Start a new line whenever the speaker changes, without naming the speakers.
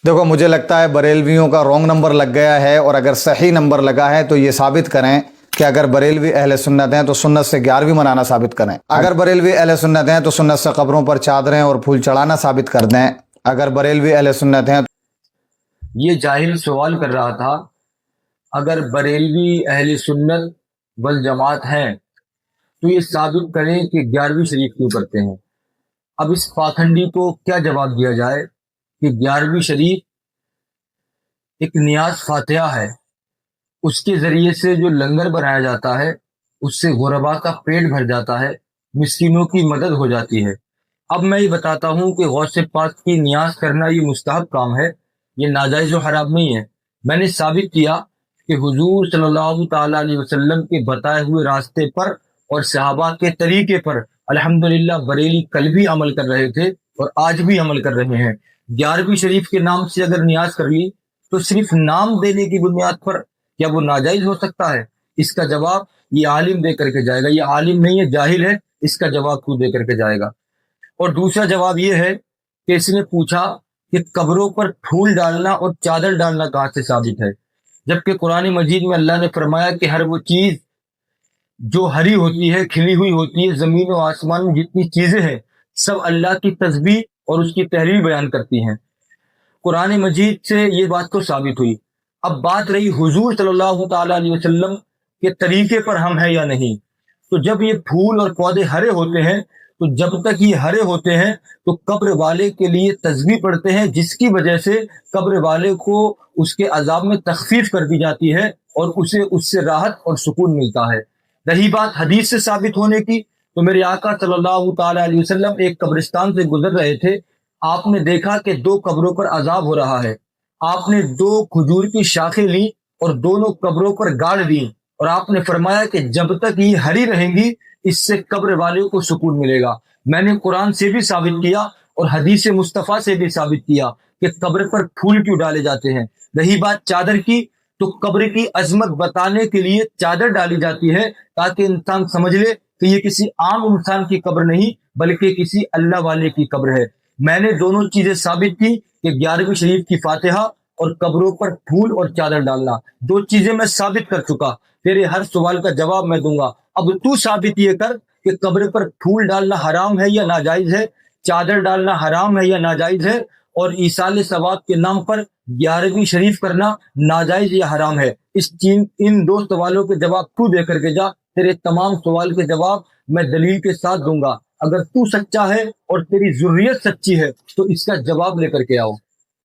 देखो, मुझे लगता है बरेलवियों का रॉन्ग नंबर लग गया है, और अगर सही नंबर लगा है तो ये साबित करें कि अगर बरेलवी अहले सुन्नत हैं तो सुन्नत से 11वीं मनाना साबित करें। अगर बरेलवी अहले सुन्नत हैं तो सुन्नत से कब्रों पर चादरें और फूल चढ़ाना साबित कर दें। अगर बरेलवी अहले सुन्नत हैं
ये जाहिल सवाल कर रहा था, अगर बरेलवी अहले सुन्नत वल जमात हैं तो ये साबित करें कि 11वीं शरीफ क्यों करते हैं। अब इस पाखंडी को क्या जवाब दिया जाए कि 11वीं शरीफ एक नियाज फातिहा है, उसके जरिए से जो लंगर बनाया जाता है उससे गुरबा का पेट भर जाता है, मिस्कीनों की मदद हो जाती है। अब मैं ये बताता हूँ कि गौसे पाक की नियाज करना ये मुस्तहब काम है, ये नाजायज़ और हराम नहीं है। मैंने साबित किया कि हुजूर सल्लल्लाहु ताला अलैहि वसल्लम के बताए हुए रास्ते पर और सहाबा के तरीके पर अल्हम्दुलिल्लाह बरेली कल भी अमल कर रहे थे और आज भी अमल कर रहे हैं। 11वीं शरीफ के नाम से अगर नियाज कर ली तो सिर्फ नाम देने की बुनियाद पर क्या वो नाजायज हो सकता है? इसका जवाब ये आलिम दे करके जाएगा। ये आलिम नहीं है, जाहिल है, इसका जवाब खुद दे करके जाएगा। और दूसरा जवाब ये है कि इसने पूछा कि कब्रों पर फूल डालना और चादर डालना कहाँ से साबित है, जबकि कुरान मजीद में अल्लाह ने फरमाया कि हर वो चीज जो हरी होती है, खिली हुई होती है, जमीन और आसमान में जितनी चीजें हैं सब अल्लाह की तस्बीह और उसकी तहरीर बयान करती हैं। कुरान मजीद से ये बात तो साबित हुई। अब बात रही हुजूर सल्लल्लाहु ताला अलैहि वसल्लम के तरीके पर हम हैं या नहीं। तो जब ये फूल और पौधे हरे होते हैं, तो जब तक ये हरे होते हैं तो कब्र वाले के लिए तस्बीह पढ़ते हैं, जिसकी वजह से कब्र वाले को उसके अजाब में तखफीफ कर दी जाती है और उसे उससे राहत और सुकून मिलता है। रही बात हदीस से साबित होने की, तो मेरे आका सल्लल्लाहु ताला अलैहि वसल्लम एक कब्रिस्तान से गुजर रहे थे। आपने देखा कि 2 कब्रों पर अजाब हो रहा है। आपने 2 खजूर की शाखें ली और दोनों कब्रों पर गाड़ दी, और आपने फरमाया कि जब तक ये हरी रहेंगी इससे कब्र वाले को सुकून मिलेगा। मैंने कुरान से भी साबित किया और हदीस मुस्तफ़ा से भी साबित किया कि कब्र पर फूल क्यों डाले जाते हैं। रही बात चादर की, तो कब्र की अजमत बताने के लिए चादर डाली जाती है ताकि इंसान समझ ले कि ये किसी आम इंसान की कब्र नहीं बल्कि किसी अल्लाह वाले की कब्र है। मैंने दोनों चीजें साबित की कि 11वीं शरीफ की फातिहा और कब्रों पर फूल और चादर डालना, 2 चीजें मैं साबित कर चुका। तेरे हर सवाल का जवाब मैं दूंगा। अब तू साबित ये कर कि कब्र पर फूल डालना हराम है या नाजायज है, चादर डालना हराम है या नाजायज है, और ईसाल सवाब के नाम पर 11वीं शरीफ करना नाजायज या हराम है। इन 2 सवालों के जवाब तू दे करके जा। तेरे तमाम सवाल के जवाब मैं दलील के साथ दूंगा। अगर तू सच्चा है और तेरी ज़ुर्रियत सच्ची है तो इसका जवाब लेकर के आओ।